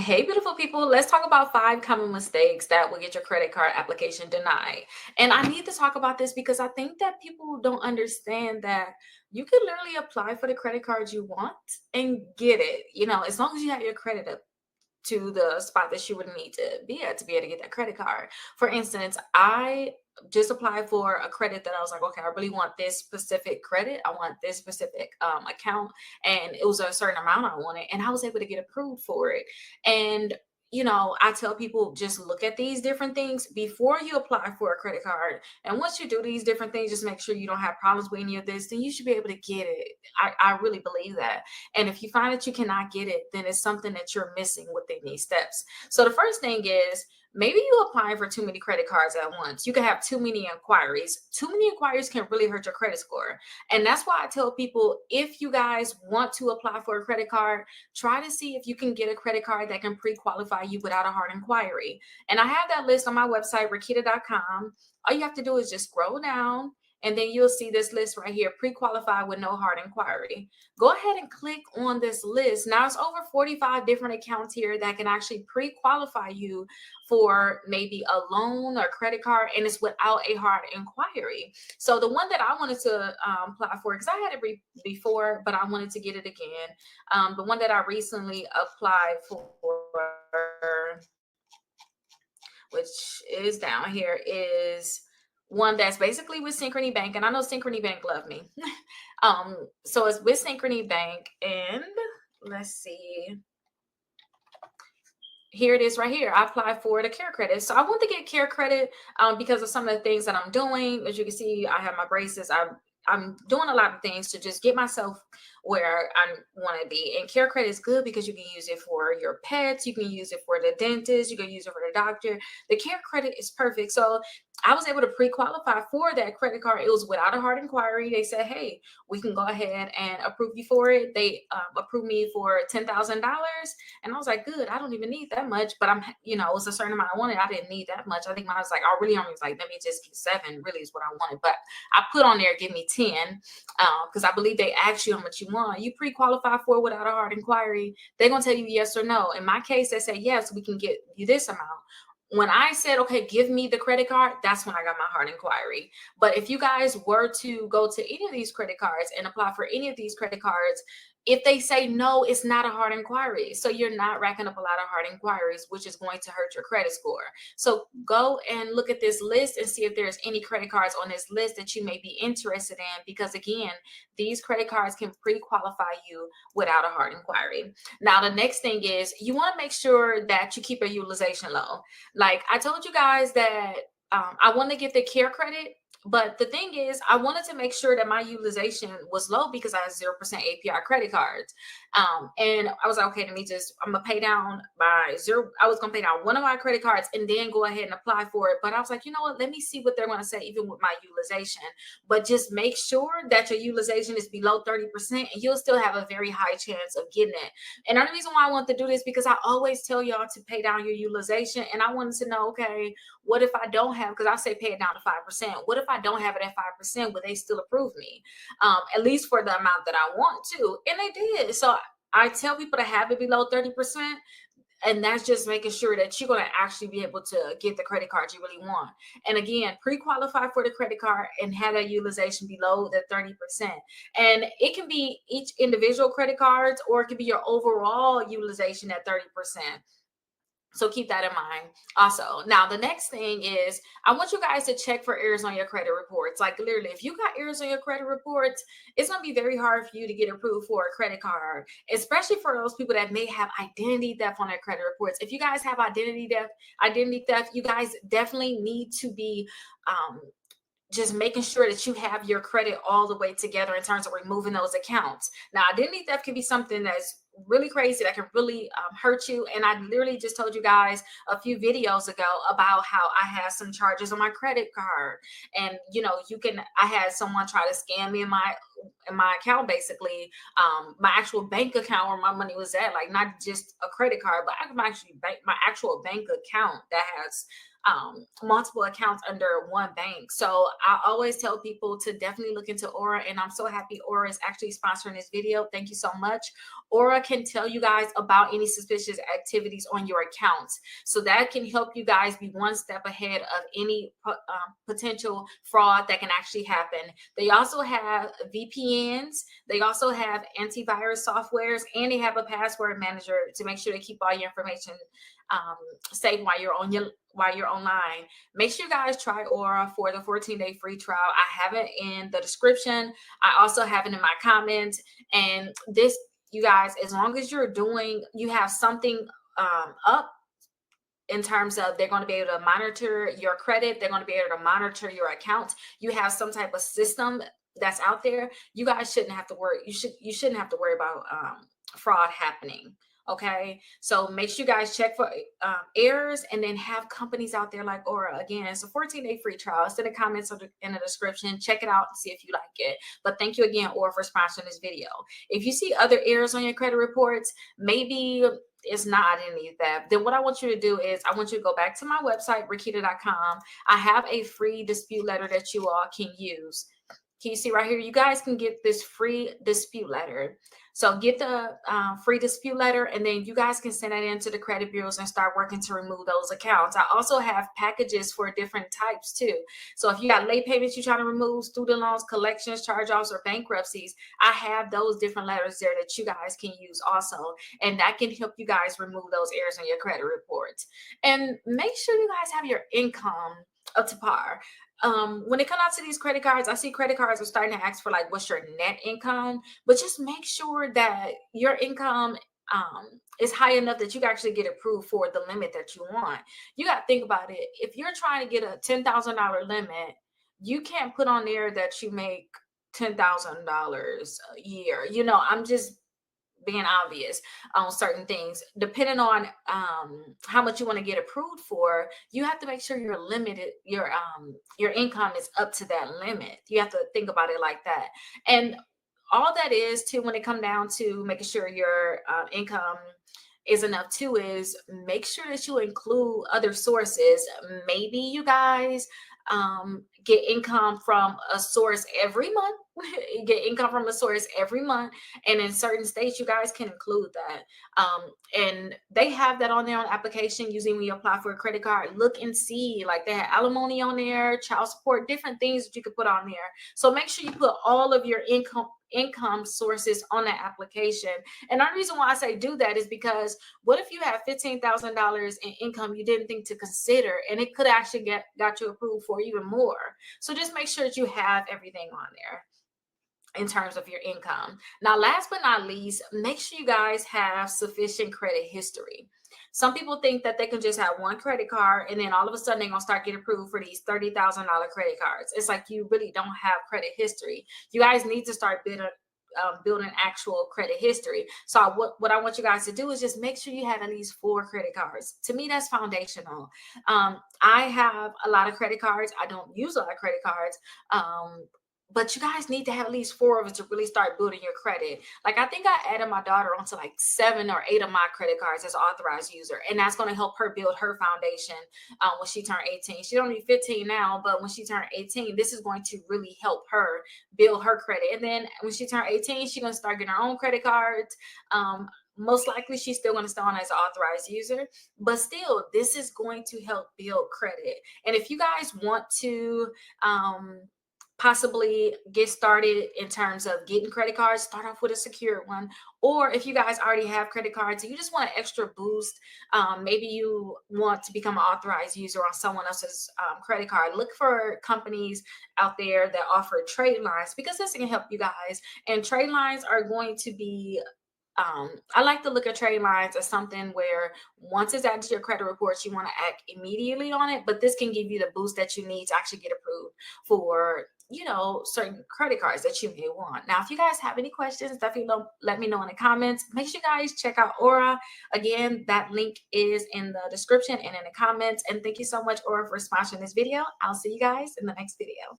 Hey, beautiful people. Let's talk about 5 common mistakes that will get your credit card application denied. And I need to talk about this because I think that people don't understand that you can literally apply for the credit card you want and get it, as long as you have your credit up to the spot that you would need to be at to be able to get that credit card. For instance, I just applied for a credit that I was like, okay, I really want this specific credit. I want this specific account. And it was a certain amount I wanted. And I was able to get approved for it. And I tell people just look at these different things before you apply for a credit card. And once you do these different things, just make sure you don't have problems with any of this, then you should be able to get it. I really believe that. And if you find that you cannot get it, then it's something that you're missing within these steps. So the first thing is maybe you applying for too many credit cards at once. You can have too many inquiries. Too many inquiries can really hurt your credit score. And that's why I tell people, if you guys want to apply for a credit card, try to see if you can get a credit card that can pre-qualify you without a hard inquiry. And I have that list on my website, Rickita.com. All you have to do is just scroll down and then you'll see this list right here, pre-qualified with no hard inquiry. Go ahead and click on this list. Now it's over 45 different accounts here that can actually pre-qualify you for maybe a loan or credit card, and it's without a hard inquiry. So the one that I wanted to apply for, because I had it before, but I wanted to get it again. The one that I recently applied for, which is down here, is one that's basically with Synchrony Bank, and I know Synchrony Bank love me. So it's with Synchrony Bank, and let's see. Here it is right here. I applied for the care credit. So I want to get care credit because of some of the things that I'm doing. As you can see, I have my braces. I'm doing a lot of things to just get myself where I want to be. And care credit is good because you can use it for your pets. You can use it for the dentist. You can use it for the doctor. The care credit is perfect. So I was able to pre-qualify for that credit card. It was without a hard inquiry. They said, hey, we can go ahead and approve you for it. They approved me for $10,000. And I was like, good, I don't even need that much, but it was a certain amount I wanted. I didn't need that much. I think mine was like, I really only was like, let me just get 7 really is what I wanted. But I put on there, give me 10, because I believe they ask you how much you want. You pre-qualify for it without a hard inquiry. They're going to tell you yes or no. In my case, they say, yes, we can get you this amount. When I said, okay, give me the credit card, that's when I got my hard inquiry. But if you guys were to go to any of these credit cards and apply for any of these credit cards, if they say no, it's not a hard inquiry. So you're not racking up a lot of hard inquiries, which is going to hurt your credit score. So go and look at this list and see if there's any credit cards on this list that you may be interested in, because again, these credit cards can pre-qualify you without a hard inquiry. Now, the next thing is you want to make sure that you keep your utilization low. Like I told you guys that I want to get the care credit. But the thing is, I wanted to make sure that my utilization was low because I have 0% APR credit cards. And I was like, okay, I'm going to pay down my zero. I was going to pay down one of my credit cards and then go ahead and apply for it. But I was like, you know what? Let me see what they're going to say, even with my utilization. But just make sure that your utilization is below 30% and you'll still have a very high chance of getting it. And the only reason why I want to do this because I always tell y'all to pay down your utilization. And I wanted to know, okay, what if I don't have, because I say pay it down to 5%. What if I don't have it at 5%? Would they still approve me? At least for the amount that I want to. And they did. So I tell people to have it below 30%. And that's just making sure that you're going to actually be able to get the credit card you really want. And again, pre-qualify for the credit card and have that utilization below the 30%. And it can be each individual credit cards, or it could be your overall utilization at 30%. So keep that in mind also. Now, the next thing is I want you guys to check for errors on your credit reports. Like literally, if you got errors on your credit reports, it's going to be very hard for you to get approved for a credit card, especially for those people that may have identity theft on their credit reports. If you guys have identity theft, you guys definitely need to be just making sure that you have your credit all the way together in terms of removing those accounts. Now, identity theft can be something that's really crazy that can really hurt you. And I literally just told you guys a few videos ago about how I had some charges on my credit card. And I had someone try to scam me in my account, basically my actual bank account where my money was at, like not just a credit card, but my actual bank account that has multiple accounts under one bank. So I always tell people to definitely look into Aura, and I'm so happy Aura is actually sponsoring this video. Thank you so much. Aura can tell you guys about any suspicious activities on your accounts. So that can help you guys be one step ahead of any potential fraud that can actually happen. They also have VPNs. They also have antivirus softwares, and they have a password manager to make sure they keep all your information safe while you're online. Make sure you guys try Aura for the 14-day free trial. I have it in the description. I also have it in my comments. And this, you guys, as long as you have something up in terms of they're going to be able to monitor your credit, they're going to be able to monitor your account, you have some type of system that's out there, you guys shouldn't have to worry. You shouldn't have to worry about fraud happening. Okay, so make sure you guys check for errors, and then have companies out there like Aura. Again, it's a 14-day free trial. It's in the comments in the description. Check it out and see if you like it. But thank you again, Aura, for sponsoring this video. If you see other errors on your credit reports, maybe it's not any of that, then what I want you to do is I want you to go back to my website, Rickita.com. I have a free dispute letter that you all can use. Can you see right here? You guys can get this free dispute letter. So get the free dispute letter, and then you guys can send that into the credit bureaus and start working to remove those accounts. I also have packages for different types too. So if you got late payments you're trying to remove, student loans, collections, charge-offs, or bankruptcies, I have those different letters there that you guys can use also. And that can help you guys remove those errors on your credit reports. And make sure you guys have your income up to par. When it comes out to these credit cards, I see credit cards are starting to ask for like, what's your net income? But just make sure that your income is high enough that you can actually get approved for the limit that you want. You got to think about it. If you're trying to get a $10,000 limit, you can't put on there that you make $10,000 a year. You know, I'm just being obvious on certain things. Depending on how much you want to get approved for, you have to make sure you're limited, your income is up to that limit. You have to think about it like that. And all that is too, when it come down to making sure your income is enough too, is make sure that you include other sources. Maybe you guys get income from a source every month. Get income from a source every month, and in certain states you guys can include that, and they have that on their own application. Using when you apply for a credit card, look and see, like they have alimony on there, child support, different things that you could put on there. So make sure you put all of your income sources on that application. And the reason why I say do that is because what if you have $15,000 in income you didn't think to consider, and it could actually got you approved for even more. So just make sure that you have everything on there in terms of your income. Now, last but not least, make sure you guys have sufficient credit history. Some people think that they can just have one credit card and then all of a sudden they're going to start getting approved for these $30,000 credit cards. It's like you really don't have credit history. You guys need to start building actual credit history. So what I want you guys to do is just make sure you have at least 4 credit cards. To me, that's foundational. I have a lot of credit cards. I don't use a lot of credit cards. But you guys need to have at least 4 of them to really start building your credit. Like, I think I added my daughter onto like 7 or 8 of my credit cards as an authorized user. And that's going to help her build her foundation when she turned 18. She's only 15 now, but when she turned 18, this is going to really help her build her credit. And then when she turned 18, she's going to start getting her own credit cards. Most likely she's still going to stay on as an authorized user, but still, this is going to help build credit. And if you guys want to possibly get started in terms of getting credit cards, start off with a secure one. Or if you guys already have credit cards and you just want an extra boost, maybe you want to become an authorized user on someone else's credit card, look for companies out there that offer trade lines, because this can help you guys. And trade lines are going to be I like to look at trade lines as something where once it's added to your credit reports, you want to act immediately on it. But this can give you the boost that you need to actually get approved for, you know, certain credit cards that you may want. Now, if you guys have any questions, definitely let me know in the comments. Make sure you guys check out Aura. Again, that link is in the description and in the comments. And thank you so much, Aura, for sponsoring this video. I'll see you guys in the next video.